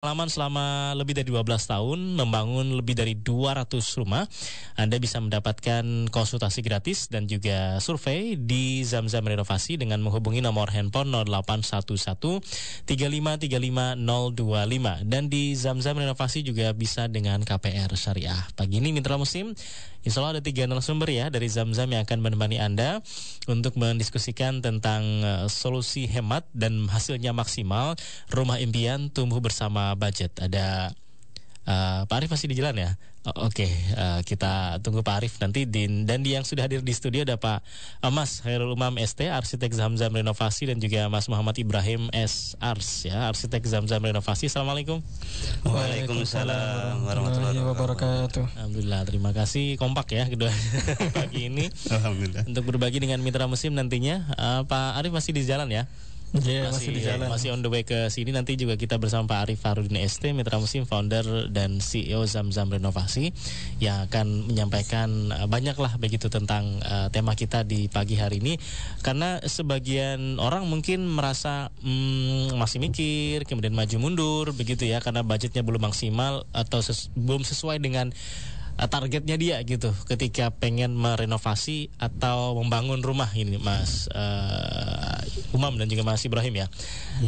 Pengalaman selama lebih dari 12 tahun, membangun lebih dari 200 rumah. Anda bisa mendapatkan konsultasi gratis dan juga survei di Zamzam Renovasi dengan menghubungi nomor handphone 0811 3535 025. Dan di Zamzam Renovasi juga bisa dengan KPR Syariah. Pagi ini Mitra Muslim, insya Allah ada 3 narasumber ya dari Zamzam yang akan menemani Anda untuk mendiskusikan tentang solusi hemat dan hasilnya maksimal rumah impian tumbuh bersama budget. Ada Pak Arif masih di jalan ya? Oke, kita tunggu Pak Arif nanti. Dan yang sudah hadir di studio ada Pak Mas Khairul Umam ST, arsitek Zamzam Renovasi, dan juga Mas Muhammad Ibrahim S. Ars ya, arsitek Zamzam Renovasi. Assalamualaikum. Waalaikumsalam warahmatullahi wabarakatuh. Alhamdulillah, terima kasih kompak ya kedua pagi ini. Alhamdulillah. Untuk berbagi dengan Mitra Muslim nantinya. Pak Arif masih di jalan ya? Masih di jalan. Masih on the way ke sini. Nanti juga kita bersama Pak Arif Farudin ST, Mitra Muslim, founder dan CEO Zamzam Renovasi, yang akan menyampaikan banyaklah begitu tentang tema kita di pagi hari ini. Karena sebagian orang mungkin merasa masih mikir, kemudian maju mundur begitu ya, karena budgetnya belum maksimal atau belum sesuai dengan targetnya dia gitu ketika pengen merenovasi atau membangun rumah ini, Mas Umam dan juga Mas Ibrahim ya.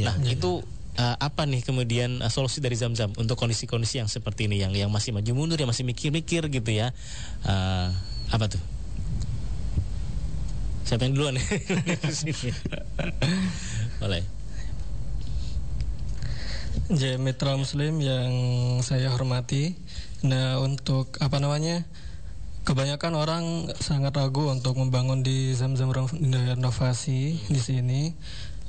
Nah, itu apa nih kemudian solusi dari Zamzam untuk kondisi-kondisi yang seperti ini, yang masih maju mundur, yang masih mikir-mikir gitu ya. Apa tuh? Siapa yang duluan? Boleh. Mitra Muslim yang saya hormati. Nah, untuk kebanyakan orang sangat ragu untuk membangun di Zamzam Renovasi di sini.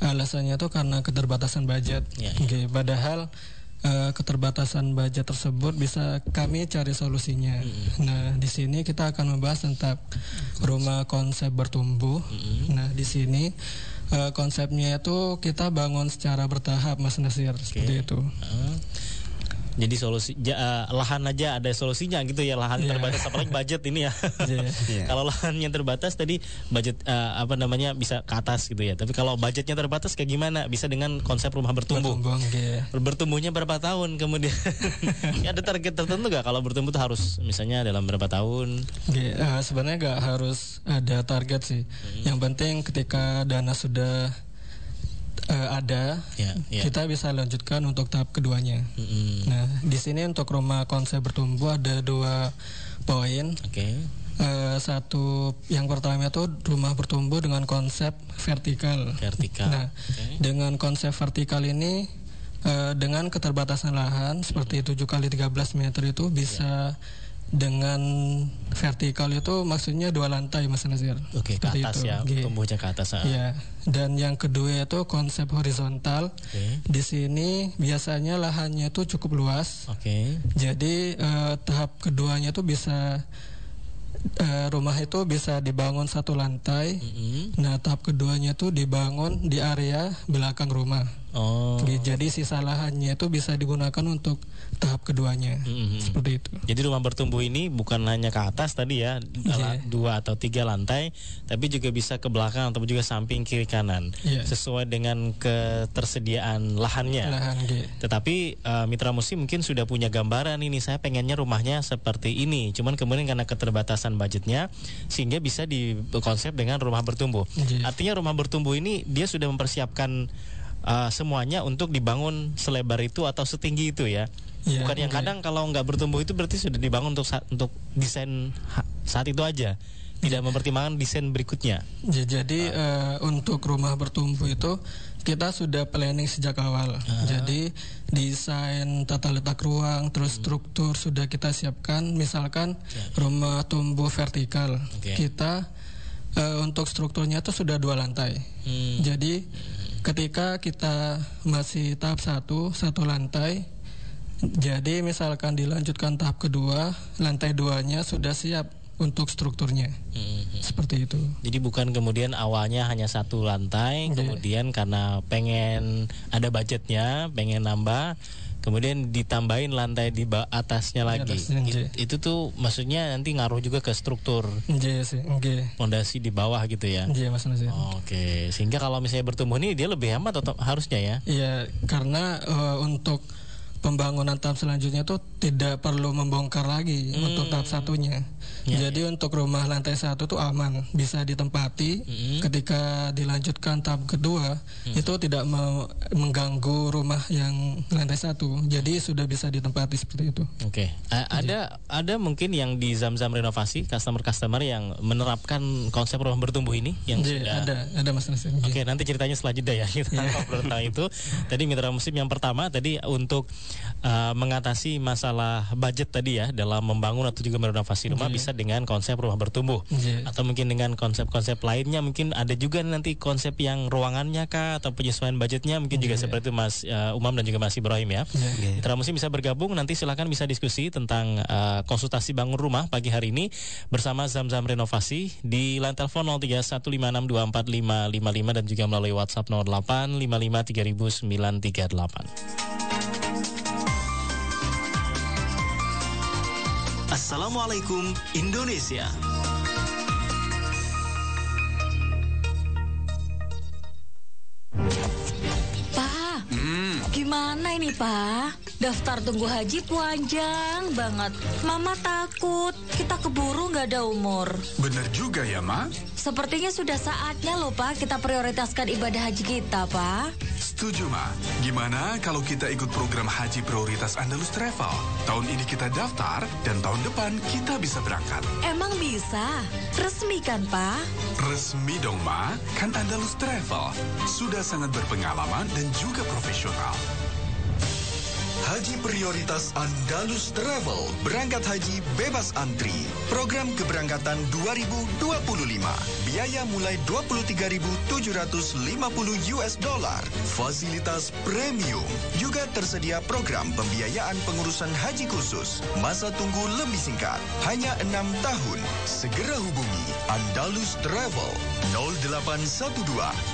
Alasannya tuh karena keterbatasan budget. Padahal keterbatasan budget tersebut bisa kami cari solusinya. Nah, di sini kita akan membahas tentang rumah konsep bertumbuh. Nah, di sini konsepnya itu kita bangun secara bertahap, Mas Nasir, seperti itu. Jadi solusi lahan aja ada solusinya gitu ya, lahan terbatas, apalagi budget ini ya. Kalau lahannya terbatas tadi budget bisa ke atas gitu ya. Tapi kalau budgetnya terbatas kayak gimana? Bisa dengan konsep rumah bertumbuh. Bertumbuhnya berapa tahun kemudian? Ada target tertentu gak kalau bertumbuh tuh harus misalnya dalam berapa tahun? Sebenarnya gak harus ada target sih. Yang penting ketika dana sudah ada, kita bisa lanjutkan untuk tahap keduanya. Nah, di sini untuk rumah konsep bertumbuh ada 2 poin. Satu, yang pertama itu rumah bertumbuh dengan konsep vertikal. Nah, dengan konsep vertikal ini dengan keterbatasan lahan seperti 7x13 meter itu bisa dengan vertikal itu maksudnya 2 lantai, Mas Nazir. Ke atas itu. Ya, tumbuhnya ke atas. Ya. Dan yang kedua itu konsep horizontal. Di sini biasanya lahannya itu cukup luas. Jadi tahap keduanya itu bisa rumah itu bisa dibangun 1 lantai. Nah, tahap keduanya itu dibangun di area belakang rumah. Jadi sisa lahannya itu bisa digunakan untuk tahap keduanya. Seperti itu. Jadi rumah bertumbuh ini bukan hanya ke atas tadi ya, 2 atau 3 lantai, tapi juga bisa ke belakang atau juga samping, kiri, kanan, sesuai dengan ketersediaan lahannya. Tetapi Mitra Muslim mungkin sudah punya gambaran ini, saya pengennya rumahnya seperti ini, cuman kemudian karena keterbatasan budgetnya sehingga bisa dikonsep dengan rumah bertumbuh. Artinya rumah bertumbuh ini dia sudah mempersiapkan semuanya untuk dibangun selebar itu atau setinggi itu ya. Bukan yang kadang kalau nggak bertumbuh itu berarti sudah dibangun untuk desain saat itu aja, tidak mempertimbangkan desain berikutnya. Jadi untuk rumah bertumbuh itu kita sudah planning sejak awal. Jadi desain tata letak ruang, terus struktur sudah kita siapkan. Misalkan rumah tumbuh vertikal, kita untuk strukturnya itu sudah 2 lantai. Jadi ketika kita masih tahap 1 lantai, jadi misalkan dilanjutkan tahap kedua, lantai 2-nya sudah siap untuk strukturnya. Seperti itu. Jadi bukan kemudian awalnya hanya 1 lantai, kemudian karena pengen ada budgetnya, pengen nambah, kemudian ditambahin lantai di atasnya lagi. Itu tuh maksudnya nanti ngaruh juga ke struktur fondasi di bawah gitu ya. Mas Nasir. Sehingga kalau misalnya bertumbuh ini dia lebih hemat atau harusnya ya? Iya, karena untuk pembangunan tahap selanjutnya tuh tidak perlu membongkar lagi untuk tahap satunya. Jadi untuk rumah lantai 1 tuh aman, bisa ditempati. Ketika dilanjutkan tahap kedua itu tidak mengganggu rumah yang lantai 1. Jadi sudah bisa ditempati seperti itu. Oke. Ada mungkin yang di Zamzam Renovasi customer yang menerapkan konsep rumah bertumbuh ini yang sudah ada Mas Nasir. Oke, nanti ceritanya selanjutnya ya kita ngobrol tentang itu. Tadi Mitra Muslim yang pertama tadi untuk mengatasi masalah budget tadi ya dalam membangun atau juga merenovasi rumah bisa dengan konsep rumah bertumbuh atau mungkin dengan konsep-konsep lainnya, mungkin ada juga nanti konsep yang ruangannya kah atau penyesuaian budgetnya mungkin juga seperti itu Mas Umam dan juga Mas Ibrahim ya. Mitra Muslim bisa bergabung, nanti silakan bisa diskusi tentang konsultasi bangun rumah pagi hari ini bersama Zamzam Renovasi di line telepon 0315562455 dan juga melalui WhatsApp 0855300938. Assalamualaikum Indonesia. Pak, gimana ini Pak? Daftar tunggu haji panjang banget. Mama takut kita keburu nggak ada umur. Bener juga ya, Ma. Sepertinya sudah saatnya loh Pak kita prioritaskan ibadah haji kita, Pak. Setuju, Ma. Gimana kalau kita ikut program Haji Prioritas Andalus Travel? Tahun ini kita daftar dan tahun depan kita bisa berangkat. Emang bisa? Resmi kan, Pak? Resmi dong, Ma. Kan Andalus Travel sudah sangat berpengalaman dan juga profesional. Haji Prioritas Andalus Travel. Berangkat haji bebas antri. Program keberangkatan 2025. Biaya mulai $23.750. Fasilitas premium. Juga tersedia program pembiayaan pengurusan haji khusus. Masa tunggu lebih singkat. Hanya 6 tahun. Segera hubungi Andalus Travel 0812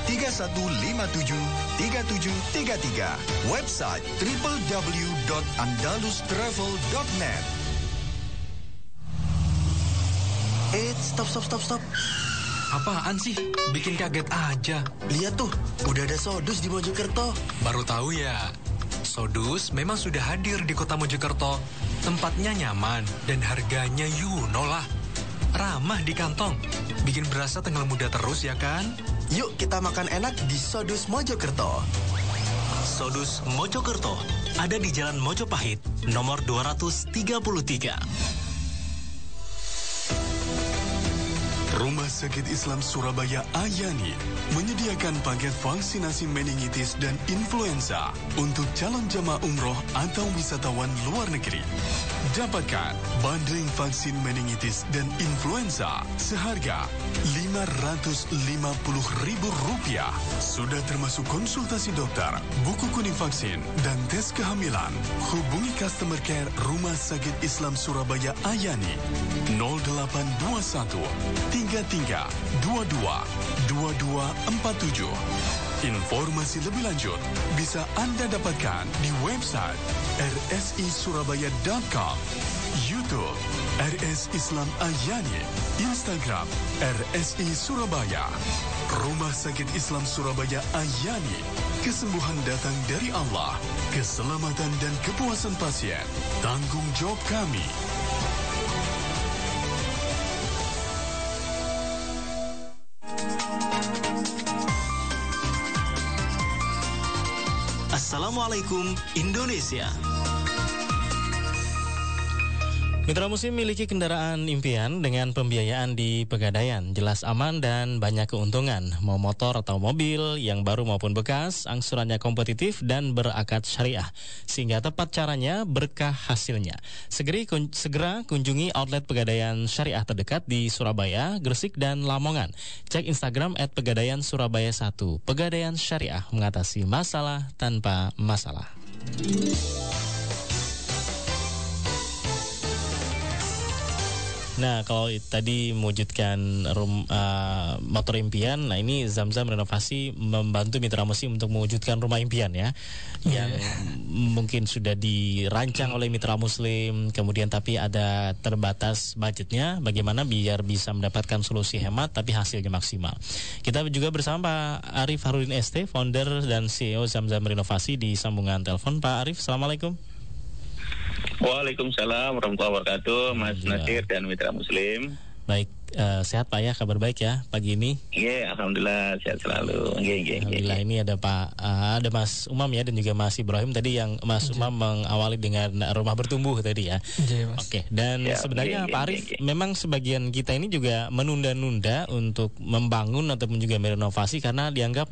3157 3733. Website www.andalustravel.net. Stop. Apaan sih? Bikin kaget aja. Lihat tuh, udah ada Sodus di Mojokerto. Baru tahu ya. Sodus memang sudah hadir di kota Mojokerto. Tempatnya nyaman dan harganya lah. Ramah di kantong. Bikin berasa tengah muda terus ya kan? Yuk kita makan enak di Sodus Mojokerto. Sodus Mojokerto ada di Jalan Mojopahit, nomor 233. Rumah Sakit Islam Surabaya Ayani menyediakan paket vaksinasi meningitis dan influenza untuk calon jamaah umroh atau wisatawan luar negeri. Dapatkan bundling vaksin meningitis dan influenza seharga Rp550.000. Sudah termasuk konsultasi dokter, buku kuning vaksin, dan tes kehamilan. Hubungi customer care Rumah Sakit Islam Surabaya Ayani 0821 33222247. Informasi lebih lanjut bisa Anda dapatkan di website rsisurabaya.com, YouTube RS Islam Ayani, Instagram RSI Surabaya. Rumah Sakit Islam Surabaya Ayani, kesembuhan datang dari Allah, keselamatan dan kepuasan pasien tanggung jawab kami. Assalamualaikum Indonesia. Mitra Muslim miliki kendaraan impian dengan pembiayaan di Pegadaian, jelas aman dan banyak keuntungan. Mau motor atau mobil yang baru maupun bekas, angsurannya kompetitif dan berakad syariah. Sehingga tepat caranya, berkah hasilnya. Segera kunjungi outlet Pegadaian Syariah terdekat di Surabaya, Gresik, dan Lamongan. Cek Instagram @Pegadaian Surabaya 1. Pegadaian Syariah, mengatasi masalah tanpa masalah. Nah, kalau tadi mewujudkan motor impian, nah ini Zamzam Renovasi membantu Mitra Muslim untuk mewujudkan rumah impian ya, yang mungkin sudah dirancang oleh Mitra Muslim, kemudian tapi ada terbatas budgetnya, bagaimana biar bisa mendapatkan solusi hemat tapi hasilnya maksimal. Kita juga bersama Pak Arif Harudin ST, founder dan CEO Zamzam Renovasi di sambungan telepon. Pak Arif, Assalamualaikum. Waalaikumsalam warahmatullahi wabarakatuh, Mas Nasir dan mitra Muslim. Baik, sehat Pak ya, kabar baik ya pagi ini? Iya, alhamdulillah sehat selalu. Alhamdulillah. Ini ada ada Mas Umam ya dan juga Mas Ibrahim tadi yang Mas Umam mengawali dengan rumah bertumbuh tadi ya. Oke, dan sebenarnya Pak Arif, memang sebagian kita ini juga menunda-nunda untuk membangun ataupun juga merenovasi karena dianggap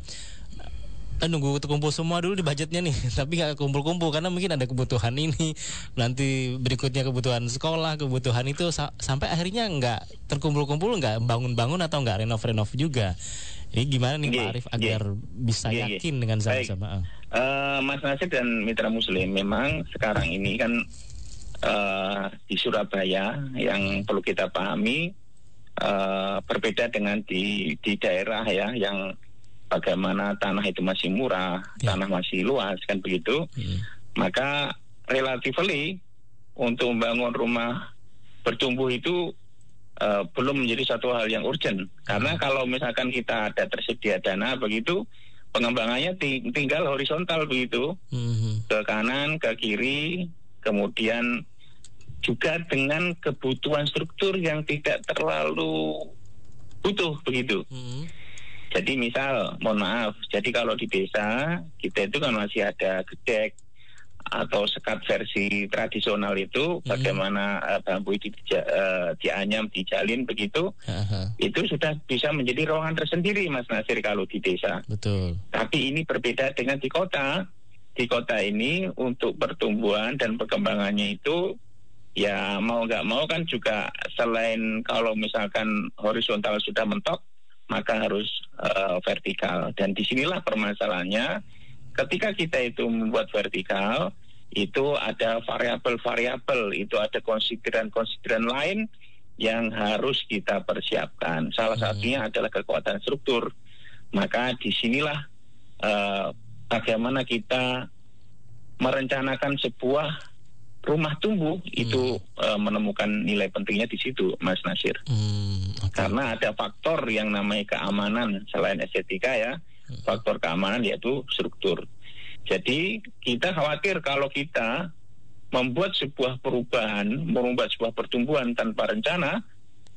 nunggu kumpul semua dulu di budgetnya nih, tapi nggak kumpul-kumpul karena mungkin ada kebutuhan ini, nanti berikutnya kebutuhan sekolah, kebutuhan itu sampai akhirnya nggak terkumpul-kumpul, nggak bangun-bangun atau nggak renov-renov juga. Ini gimana nih Pak Arif agar bisa yakin dengan sama-sama? Mas Nasir dan mitra Muslim, memang sekarang ini kan di Surabaya yang perlu kita pahami berbeda dengan di daerah ya yang bagaimana tanah itu masih murah, tanah masih luas kan begitu. Maka relatively untuk membangun rumah bertumbuh itu belum menjadi satu hal yang urgent. Karena kalau misalkan kita ada tersedia dana begitu, pengembangannya tinggal horizontal begitu, ke kanan, ke kiri, kemudian juga dengan kebutuhan struktur yang tidak terlalu butuh begitu. Jadi misal, mohon maaf, jadi kalau di desa kita itu kan masih ada gedek atau sekat versi tradisional itu, bagaimana bambu itu dianyam, dijalin begitu, itu sudah bisa menjadi ruangan tersendiri Mas Nasir kalau di desa. Betul. Tapi ini berbeda dengan di kota. Di kota ini untuk pertumbuhan dan perkembangannya itu ya mau nggak mau kan juga selain kalau misalkan horizontal sudah mentok, maka harus vertikal. Dan disinilah permasalahannya, ketika kita itu membuat vertikal, itu ada variabel-variabel, itu ada konsideran-konsideran lain yang harus kita persiapkan. Salah satunya adalah kekuatan struktur. Maka disinilah bagaimana kita merencanakan sebuah rumah tumbuh itu menemukan nilai pentingnya di situ, Mas Nasir. Karena ada faktor yang namanya keamanan selain estetika ya, faktor keamanan yaitu struktur. Jadi kita khawatir kalau kita membuat sebuah perubahan, merubah sebuah pertumbuhan tanpa rencana,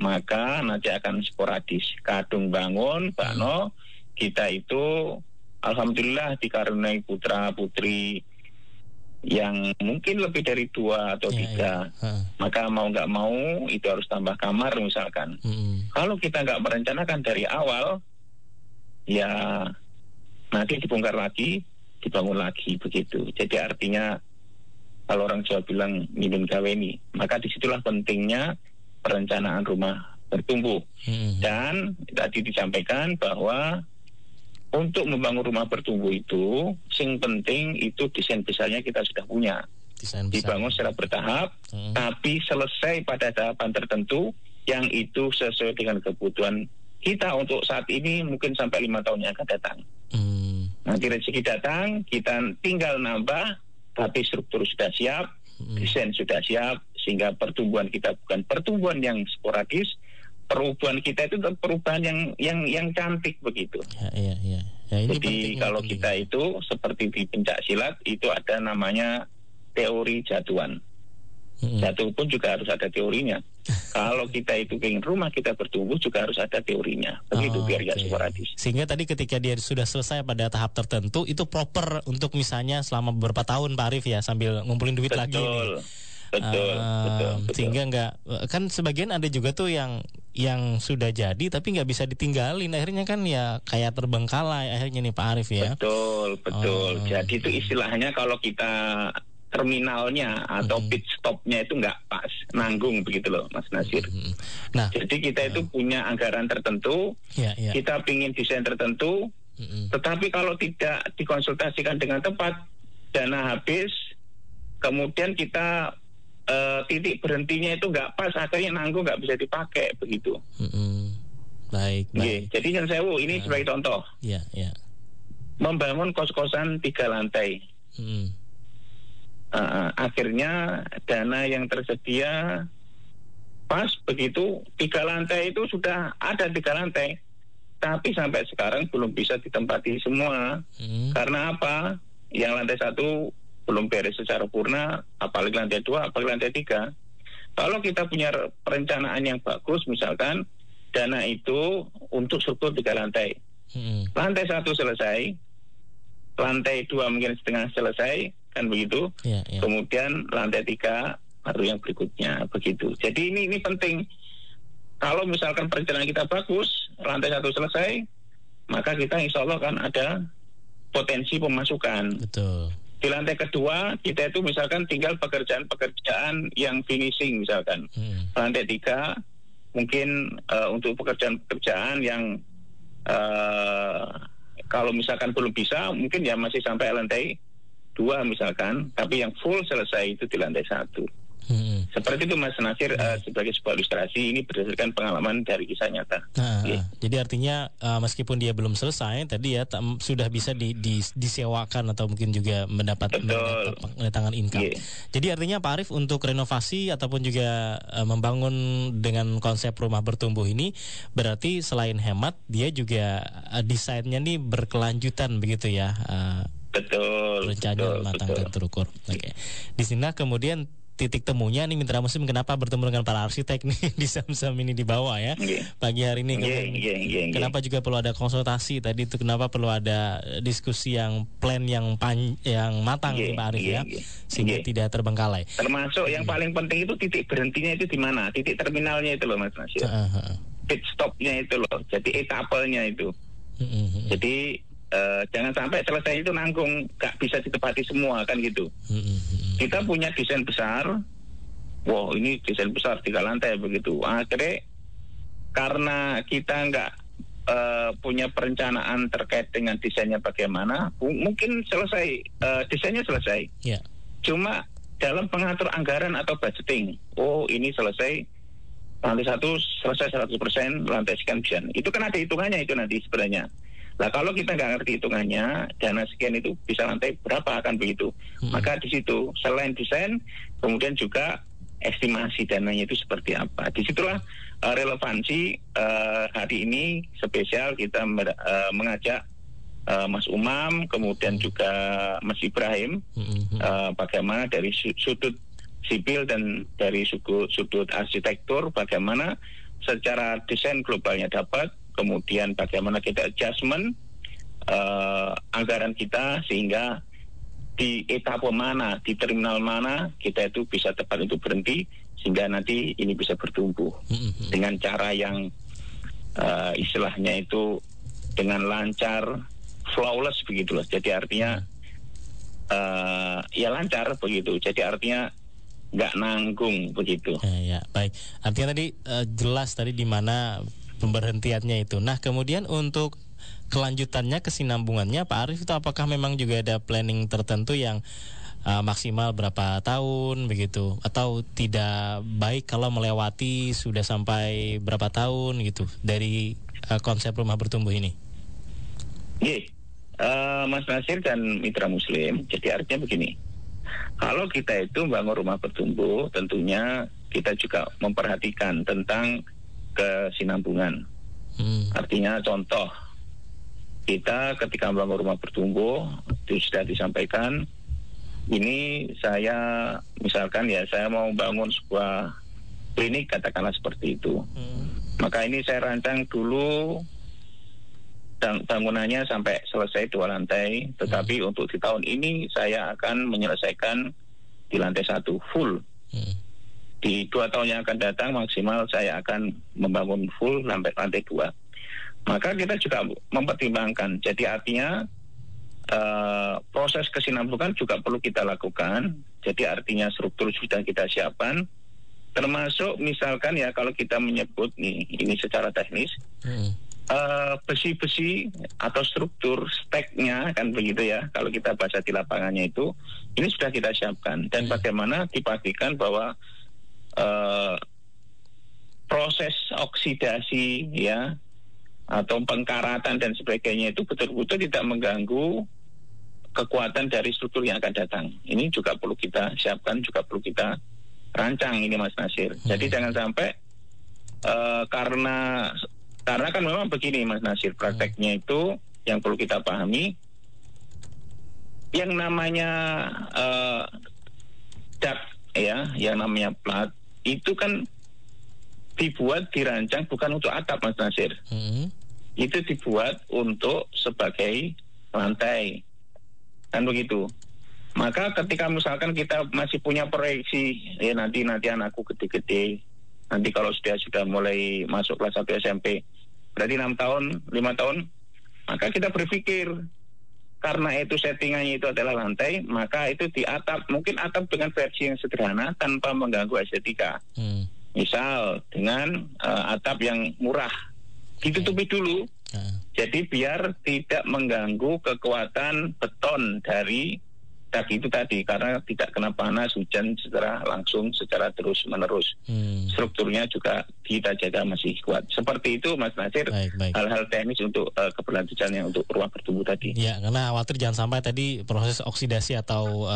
maka nanti akan sporadis. Kadung bangun, Bano, kita itu alhamdulillah dikaruniai putra putri yang mungkin lebih dari 2 atau 3, maka mau nggak mau itu harus tambah kamar misalkan. Kalau kita nggak merencanakan dari awal, ya nanti dibongkar lagi, dibangun lagi begitu. Jadi artinya kalau orang Jawa bilang minum gaweni, maka disitulah pentingnya perencanaan rumah bertumbuh. Dan tadi disampaikan bahwa untuk membangun rumah bertumbuh itu, sing penting itu desain besarnya kita sudah punya. Dibangun secara bertahap, tapi selesai pada tahapan tertentu yang itu sesuai dengan kebutuhan kita untuk saat ini mungkin sampai 5 tahun yang akan datang. Nanti rezeki datang, kita tinggal nambah, tapi struktur sudah siap, desain sudah siap, sehingga pertumbuhan kita bukan pertumbuhan yang sporadis, perubahan kita itu perubahan yang cantik begitu. Ya, ini jadi kalau kita itu seperti di pencak silat itu ada namanya teori jatuhan. Jatuh pun juga harus ada teorinya. Kalau kita itu ingin rumah kita bertumbuh juga harus ada teorinya. Begitu biar gak sporadis. Sehingga tadi ketika dia sudah selesai pada tahap tertentu itu proper untuk misalnya selama beberapa tahun Pak Arif ya sambil ngumpulin duit lagi nih. Betul. Sehingga nggak kan sebagian ada juga tuh yang sudah jadi tapi nggak bisa ditinggalin, akhirnya kan ya kayak terbengkalai akhirnya nih Pak Arif ya. Betul. Jadi itu istilahnya kalau kita terminalnya atau pit stopnya itu nggak pas, nanggung begitu loh Mas Nasir. Nah, jadi kita itu punya anggaran tertentu, kita pingin desain tertentu, tetapi kalau tidak dikonsultasikan dengan tepat, dana habis, kemudian kita titik berhentinya itu nggak pas, akhirnya nanggung nggak bisa dipakai begitu. Baik. Jadi kan sewu ini sebagai contoh. Membangun kos-kosan 3 lantai. Akhirnya dana yang tersedia pas begitu 3 lantai itu sudah ada 3 lantai, tapi sampai sekarang belum bisa ditempati semua. Karena apa? Yang lantai 1 belum beres secara purna, apalagi lantai 2, apalagi lantai 3. Kalau kita punya perencanaan yang bagus, misalkan dana itu untuk struktur 3 lantai. Lantai 1 selesai, lantai 2 mungkin setengah selesai, kan begitu. Kemudian lantai 3 baru yang berikutnya, begitu. Jadi ini penting. Kalau misalkan perencanaan kita bagus, lantai 1 selesai, maka kita insya Allah kan ada potensi pemasukan. Betul. Di lantai kedua, kita itu misalkan tinggal pekerjaan-pekerjaan yang finishing misalkan. Lantai 3, mungkin untuk pekerjaan-pekerjaan yang kalau misalkan belum bisa, mungkin ya masih sampai lantai 2 misalkan, tapi yang full selesai itu di lantai 1. Seperti itu Mas Nasir, sebagai sebuah ilustrasi, ini berdasarkan pengalaman dari kisah nyata. Jadi artinya meskipun dia belum selesai tadi ya, sudah bisa disewakan atau mungkin juga mendapat pendatangan income. Jadi artinya Pak Arief, untuk renovasi ataupun juga membangun dengan konsep rumah bertumbuh ini, berarti selain hemat, dia juga desainnya nih berkelanjutan begitu ya. Betul. Rencananya matang dan terukur. Oke. Di sini kemudian titik temunya nih Mitra Muslim, kenapa bertemu dengan para arsitek nih di Zam-Zam ini di bawah ya pagi hari ini. Kenapa juga perlu ada konsultasi tadi itu, kenapa perlu ada diskusi yang plan yang matang nih Pak Arief ya, sehingga tidak terbengkalai. Termasuk yang paling penting itu titik berhentinya itu di mana, titik terminalnya itu loh Mas Nasir. Pit stopnya itu loh, jadi etapelnya itu. Jadi jangan sampai selesai itu nanggung, gak bisa ditepati semua kan gitu. Kita punya desain besar, wow ini desain besar 3 lantai begitu. Akhirnya karena kita nggak punya perencanaan terkait dengan desainnya bagaimana, mungkin selesai desainnya selesai. Cuma dalam pengatur anggaran atau budgeting, oh ini selesai lantai 1 selesai 100%, lantai sekian bisa. Itu kan ada hitungannya itu nanti sebenarnya. Nah kalau kita nggak ngerti hitungannya, dana sekian itu bisa lantai berapa kan begitu. Maka di situ selain desain, kemudian juga estimasi dananya itu seperti apa. Disitulah relevansi hari ini spesial kita mengajak Mas Umam, kemudian juga Mas Ibrahim, bagaimana dari sudut sipil dan dari sudut arsitektur, bagaimana secara desain globalnya dapat, kemudian bagaimana kita adjustment anggaran kita sehingga di etapa mana, di terminal mana kita itu bisa tepat untuk berhenti sehingga nanti ini bisa bertumbuh dengan cara yang istilahnya itu dengan lancar, flawless begitu loh. Jadi artinya ya lancar begitu. Jadi artinya nggak nanggung begitu. Ya, baik. Artinya tadi jelas tadi di mana pemberhentiannya itu. Nah, kemudian untuk kelanjutannya, kesinambungannya Pak Arief itu apakah memang juga ada planning tertentu yang maksimal berapa tahun begitu, atau tidak baik kalau melewati sudah sampai berapa tahun gitu dari konsep rumah bertumbuh ini? Mas Nasir dan Mitra Muslim, jadi artinya begini, kalau kita itu bangun rumah bertumbuh, tentunya kita juga memperhatikan tentang kesinambungan. Artinya contoh, kita ketika membangun rumah bertumbuh itu sudah disampaikan, ini saya misalkan ya saya mau bangun sebuah klinik katakanlah seperti itu. Maka ini saya rancang dulu dan bangunannya sampai selesai 2 lantai, tetapi untuk di tahun ini saya akan menyelesaikan di lantai 1 full. Di 2 tahun yang akan datang maksimal saya akan membangun full sampai lantai 2. Maka kita juga mempertimbangkan. Jadi artinya proses kesinambungan juga perlu kita lakukan. Jadi artinya struktur sudah kita siapkan. Termasuk misalkan ya kalau kita menyebut nih ini secara teknis, besi-besi atau struktur steknya kan begitu ya. Kalau kita baca di lapangannya itu, ini sudah kita siapkan. Dan bagaimana dipastikan bahwa proses oksidasi ya atau pengkaratan dan sebagainya itu betul-betul tidak mengganggu kekuatan dari struktur yang akan datang. Ini juga perlu kita siapkan, juga perlu kita rancang ini Mas Nasir. Jadi jangan sampai karena kan memang begini Mas Nasir, prakteknya itu yang perlu kita pahami, yang namanya dak ya, yang namanya plat itu kan dirancang bukan untuk atap, Mas Nasir. Itu dibuat untuk sebagai lantai, kan begitu. Maka ketika misalkan kita masih punya proyeksi, ya nanti anakku gede-gede, nanti kalau sudah mulai masuk kelas 1 SMP, berarti 6 tahun, 5 tahun, maka kita berpikir, karena itu settingannya itu adalah lantai, maka itu di atap, mungkin atap dengan versi yang sederhana tanpa mengganggu estetika. Misal dengan atap yang murah, ditutupi dulu, jadi biar tidak mengganggu kekuatan beton dari dak itu tadi, karena tidak kena panas hujan secara langsung, secara terus menerus. Strukturnya juga kita jaga masih kuat. Seperti itu, Mas Nasir. Baik. Hal-hal teknis untuk keberlanjutannya untuk ruang bertumbuh tadi. Ya, karena khawatir jangan sampai tadi proses oksidasi atau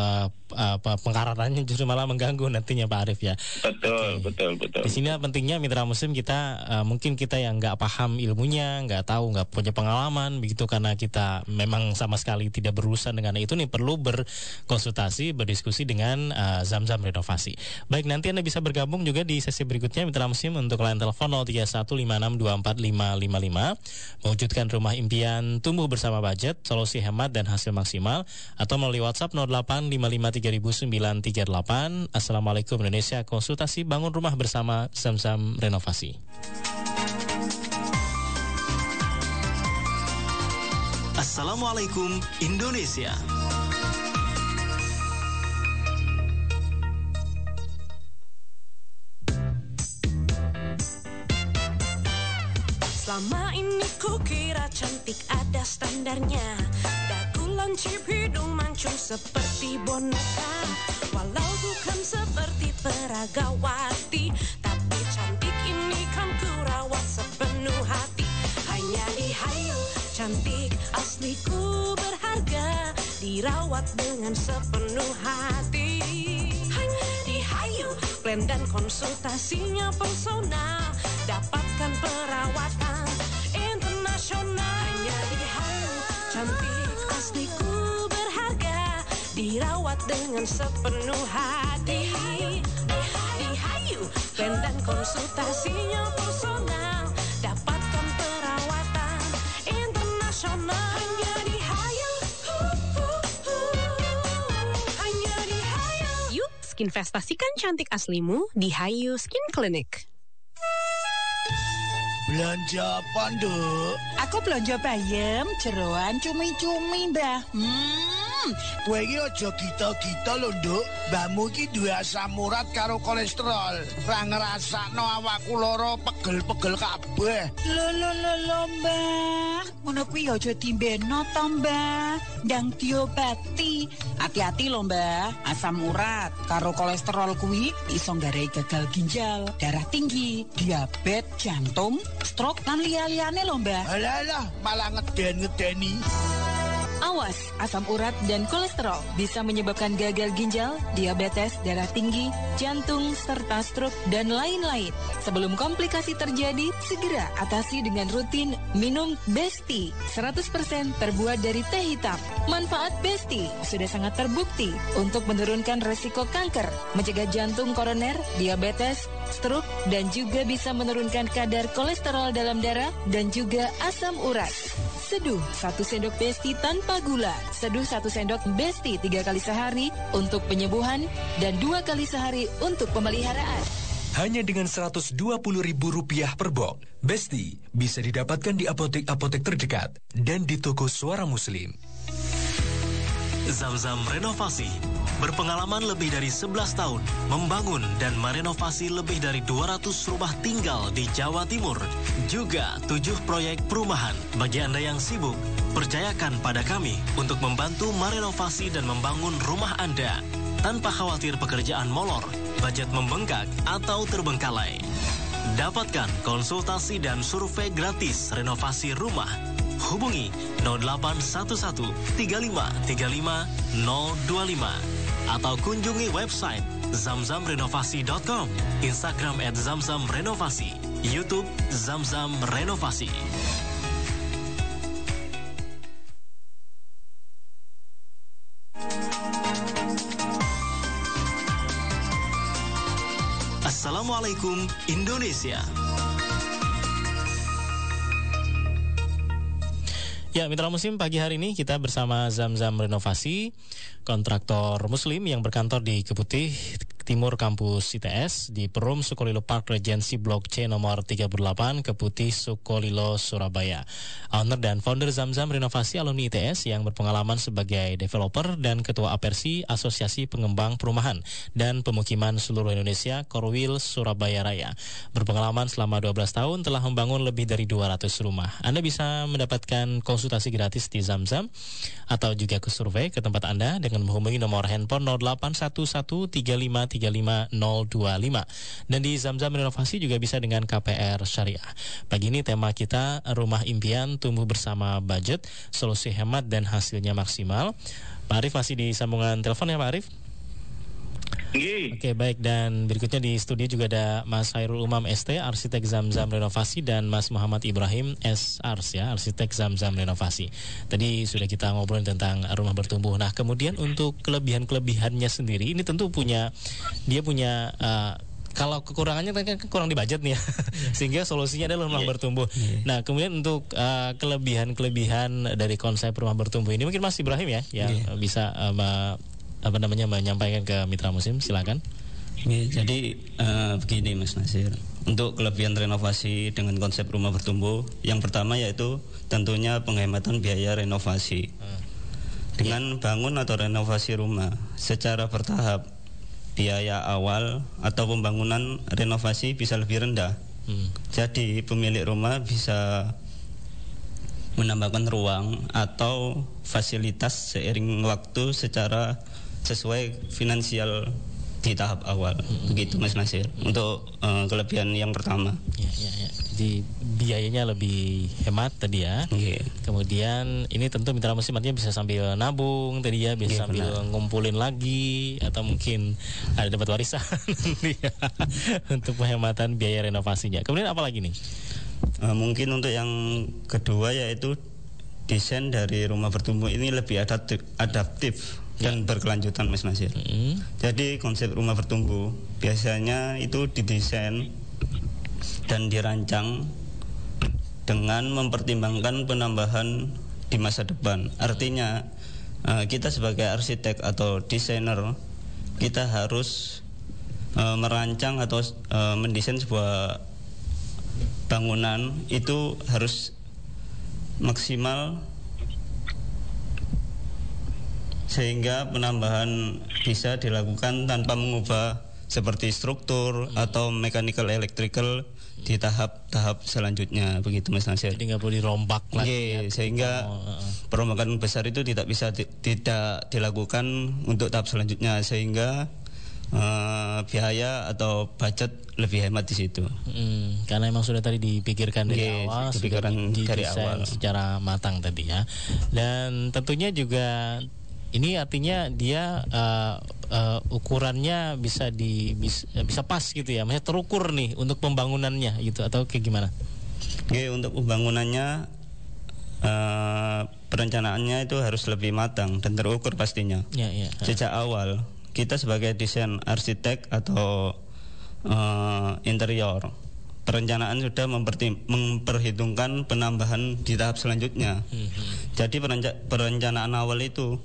pengkararannya justru malah mengganggu nantinya, Pak Arief ya. Betul. Di sini pentingnya mitra muslim kita, mungkin kita yang nggak paham ilmunya, nggak tahu, nggak punya pengalaman begitu, karena kita memang sama sekali tidak berurusan dengan itu nih, perlu berkonsultasi, berdiskusi dengan Zamzam Renovasi. Baik, nanti Anda bisa bergabung juga di sesi berikutnya mitra muslim untuk line telepon 0315624555, mewujudkan rumah impian, tumbuh bersama budget, solusi hemat dan hasil maksimal, atau melalui WhatsApp 0855300938. Assalamualaikum Indonesia, konsultasi bangun rumah bersama Zamzam Renovasi. Assalamualaikum Indonesia. Selama ini ku kira cantik ada standarnya, dagu lancip hidung mancung seperti boneka. Walau bukan seperti Peragawati, tapi cantik ini kan ku rawat sepenuh hati. Hanya dihayu, cantik asliku berharga, dirawat dengan sepenuh hati. Hanya dihayu, plan dan konsultasinya personal, dapatkan perawatan internasional. Hanya dihayu, cantik asliku berharga, dirawat dengan sepenuh hati. Dihayu, plan dan konsultasinya personal, dapatkan perawatan internasional. Hanya dihayu, hanya dihayu. Yuk, skinvestasikan cantik aslimu di Hayu Skin Clinic. Belanja apa, Nduk? Aku belanja bayam, jeroan, cumi-cumi, Mbah. Kowe iki aja gita-gita lho, Nduk. Mbahmu iki duwe asam urat karo kolesterol. Ra ngrasakno awakku lara, pegel-pegel kabeh. Lho, Mbah. Ngono kuwi aja dimbeno to, Mbah. Ndang diobati. Hati-hati lho, Mbah. Asam urat karo kolesterol kuwi iso nggarai gagal ginjal, darah tinggi, diabetes, jantung, stroke, lan liya-liyane lho, Mbah. Alah, malah ngeden-ngedeni. Awas, asam urat dan kolesterol bisa menyebabkan gagal ginjal, diabetes, darah tinggi, jantung, serta stroke, dan lain-lain. Sebelum komplikasi terjadi, segera atasi dengan rutin minum Besti, 100% terbuat dari teh hitam. Manfaat Besti sudah sangat terbukti untuk menurunkan resiko kanker, mencegah jantung koroner, diabetes, stroke, dan juga bisa menurunkan kadar kolesterol dalam darah dan juga asam urat. Seduh 1 sendok Besti tanpa gula. Seduh 1 sendok Besti 3 kali sehari untuk penyembuhan dan 2 kali sehari untuk pemeliharaan. Hanya dengan Rp120.000 per box, Besti bisa didapatkan di apotek-apotek terdekat dan di toko Suara Muslim. Zamzam Renovasi berpengalaman lebih dari 11 tahun membangun dan merenovasi lebih dari 200 rumah tinggal di Jawa Timur. Juga 7 proyek perumahan. Bagi Anda yang sibuk, percayakan pada kami untuk membantu merenovasi dan membangun rumah Anda tanpa khawatir pekerjaan molor, budget membengkak atau terbengkalai. Dapatkan konsultasi dan survei gratis renovasi rumah. Hubungi 0811 3535 025 atau kunjungi website zamzamrenovasi.com, Instagram @zamzamrenovasi, YouTube Zamzam Renovasi. Assalamualaikum Indonesia. Ya, Mitra Muslim, pagi hari ini kita bersama Zamzam Renovasi, kontraktor muslim yang berkantor di Keputih Timur Kampus ITS di Perum Sukolilo Park Regency Blok C nomor 38 Keputih Sukolilo Surabaya. Owner dan founder Zamzam Renovasi alumni ITS yang berpengalaman sebagai developer dan ketua Apersi Asosiasi Pengembang Perumahan dan Pemukiman Seluruh Indonesia Korwil Surabaya Raya. Berpengalaman selama 12 tahun telah membangun lebih dari 200 rumah. Anda bisa mendapatkan konsultasi gratis di Zamzam atau juga ke survei ke tempat Anda dengan menghubungi nomor handphone 08113535 025 dan di Zamzam Renovasi juga bisa dengan KPR Syariah. Pagi ini tema kita rumah impian tumbuh bersama budget, solusi hemat dan hasilnya maksimal. Pak Arif masih di sambungan telepon ya Pak Arif? Oke, baik, dan berikutnya di studio juga ada Mas Hairul Umam ST, arsitek Zamzam Renovasi, dan Mas Muhammad Ibrahim SARS ya, arsitek Zamzam Renovasi. Tadi sudah kita ngobrolin tentang rumah bertumbuh. Nah, kemudian untuk kelebihan-kelebihannya sendiri ini tentu punya kalau kekurangannya kan kurang di budget nih ya. Sehingga solusinya adalah rumah bertumbuh. Nah, kemudian untuk kelebihan-kelebihan dari konsep rumah bertumbuh ini mungkin Mas Ibrahim ya yang bisa menyampaikan ke Mitra Muslim, silakan. Jadi begini Mas Nasir, untuk kelebihan renovasi dengan konsep rumah bertumbuh, yang pertama yaitu tentunya penghematan biaya renovasi. Dengan bangun atau renovasi rumah secara bertahap, biaya awal atau pembangunan renovasi bisa lebih rendah. Jadi pemilik rumah bisa menambahkan ruang atau fasilitas seiring waktu secara sesuai finansial di tahap awal. Begitu Mas Nasir untuk kelebihan yang pertama. Jadi biayanya lebih hemat tadi ya. Kemudian ini tentu Mitra Muslim artinya bisa sambil nabung tadi ya, bisa sambil ngumpulin lagi, atau mungkin ada dapat warisan ya, untuk penghematan biaya renovasinya. Kemudian apa lagi nih? Mungkin untuk yang kedua yaitu desain dari rumah bertumbuh ini lebih adaptif dan berkelanjutan Mas Nasir. Jadi konsep rumah bertumbuh biasanya itu didesain dan dirancang dengan mempertimbangkan penambahan di masa depan. Artinya kita sebagai arsitek atau desainer, kita harus merancang atau mendesain sebuah bangunan itu harus maksimal sehingga penambahan bisa dilakukan tanpa mengubah seperti struktur atau mechanical electrical di tahap-tahap selanjutnya, begitu Mas Nasir. Jadi nggak perlu dirombak lagi ya, sehingga perombakan besar itu tidak bisa tidak dilakukan untuk tahap selanjutnya, sehingga biaya atau budget lebih hemat di situ. Karena memang sudah tadi dipikirkan dari awal, sudah didesain secara matang tadi ya. Dan tentunya juga ini artinya dia ukurannya bisa pas gitu ya, maksudnya terukur nih untuk pembangunannya gitu, atau kayak gimana? Untuk pembangunannya perencanaannya itu harus lebih matang dan terukur pastinya. Sejak awal kita sebagai desain arsitek atau interior, perencanaan sudah memperhitungkan penambahan di tahap selanjutnya. Jadi perencanaan awal itu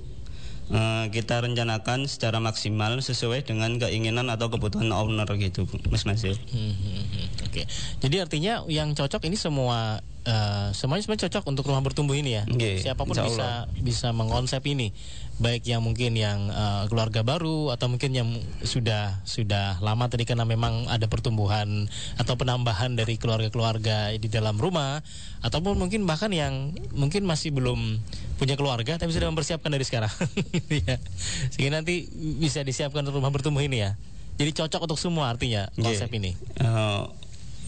kita rencanakan secara maksimal sesuai dengan keinginan atau kebutuhan owner gitu, Mas Nasir. Oke. Jadi artinya yang cocok ini semuanya cocok untuk rumah bertumbuh ini ya. Siapapun bisa mengkonsep ini, baik yang mungkin yang keluarga baru atau mungkin yang sudah lama tadi karena memang ada pertumbuhan atau penambahan dari keluarga-keluarga di dalam rumah, ataupun mungkin bahkan yang mungkin masih belum punya keluarga tapi sudah mempersiapkan dari sekarang ya. Sehingga nanti bisa disiapkan untuk rumah bertumbuh ini ya. Jadi cocok untuk semua artinya konsep ini.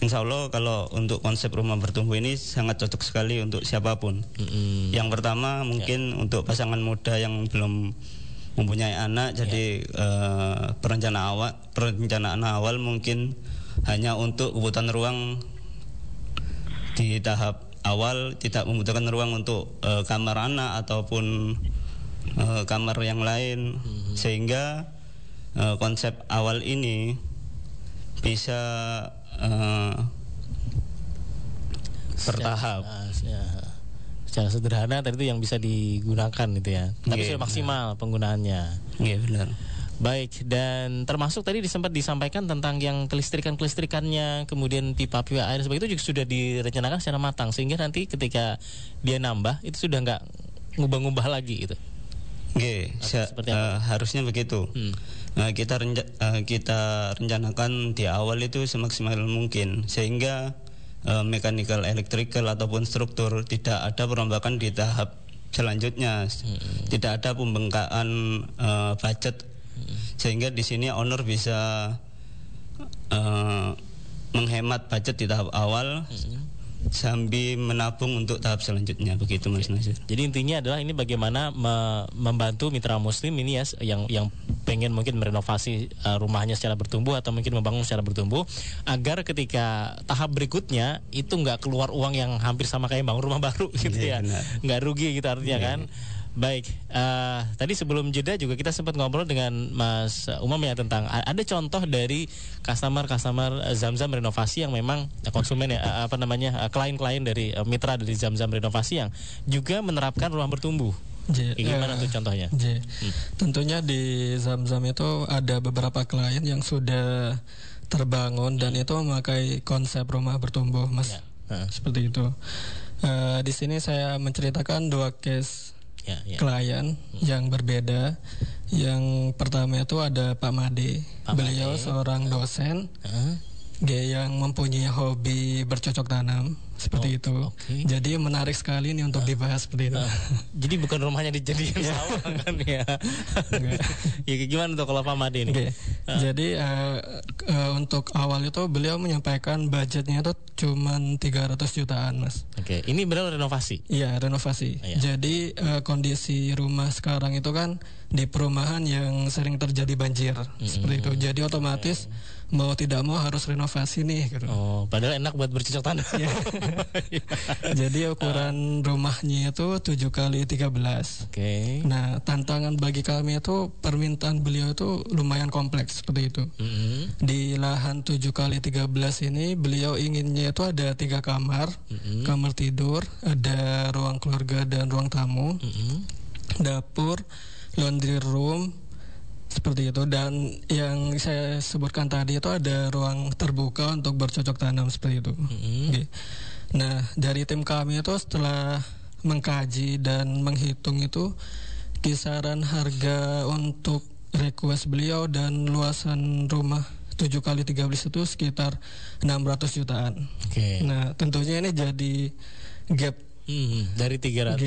Insya Allah kalau untuk konsep rumah bertumbuh ini sangat cocok sekali untuk siapapun. Yang pertama mungkin untuk pasangan muda yang belum mempunyai anak, jadi perencanaan awal mungkin hanya untuk kebutuhan ruang di tahap awal, tidak membutuhkan ruang untuk kamar anak ataupun kamar yang lain, sehingga konsep awal ini bisa bertahap. Secara sederhana tadi itu yang bisa digunakan gitu ya. Tapi sudah maksimal penggunaannya. Iya benar. Baik, dan termasuk tadi sempat disampaikan tentang yang kelistrikannya, kemudian pipa-pipa air sebagainya itu juga sudah direncanakan secara matang sehingga nanti ketika dia nambah itu sudah nggak ngubah-ngubah lagi gitu. Harusnya begitu. Kita rencanakan di awal itu semaksimal mungkin sehingga mechanical, electrical ataupun struktur tidak ada perombakan di tahap selanjutnya, tidak ada pembengkakan budget. Sehingga di sini owner bisa menghemat budget di tahap awal sambil menabung untuk tahap selanjutnya, begitu Mas Nasir. Jadi intinya adalah ini bagaimana membantu mitra muslim ini ya yang pengen mungkin merenovasi rumahnya secara bertumbuh atau mungkin membangun secara bertumbuh agar ketika tahap berikutnya itu nggak keluar uang yang hampir sama kayak bangun rumah baru gitu ya, nggak rugi gitu artinya kan. Baik, tadi sebelum jeda juga kita sempat ngobrol dengan Mas Umam ya tentang ada contoh dari customer Zamzam Renovasi yang memang konsumen ya klien-klien dari mitra dari Zamzam Renovasi yang juga menerapkan rumah bertumbuh. Gimana tuh contohnya? Tentunya di Zamzam itu ada beberapa klien yang sudah terbangun dan itu memakai konsep rumah bertumbuh, Mas. Seperti itu. Di sini saya menceritakan 2 case klien yang berbeda. Yang pertama itu ada Pak Made. Beliau seorang dosen yang mempunyai hobi bercocok tanam seperti itu. Jadi menarik sekali nih untuk dibahas seperti itu. Jadi bukan rumahnya dijadikan sawah kan ya. Ya gimana tuh kalau Pak Made ini? Jadi untuk awal itu beliau menyampaikan budgetnya itu cuma 300 jutaan, Mas. Ini benar renovasi? Iya, renovasi. Jadi kondisi rumah sekarang itu kan di perumahan yang sering terjadi banjir seperti itu. Jadi otomatis mau tidak mau harus renovasi nih gitu. Padahal enak buat bercocok tanam. Jadi ukuran rumahnya itu 7x13. Nah, tantangan bagi kami itu permintaan beliau itu lumayan kompleks seperti itu. Di lahan 7x13 ini beliau inginnya itu ada 3 kamar, kamar tidur, ada ruang keluarga dan ruang tamu, dapur, laundry room, seperti itu. Dan yang saya sebutkan tadi itu ada ruang terbuka untuk bercocok tanam seperti itu. Nah, dari tim kami itu setelah mengkaji dan menghitung itu kisaran harga untuk request beliau dan luasan rumah 7x13 itu sekitar 600 jutaan. Nah, tentunya ini jadi gap dari 300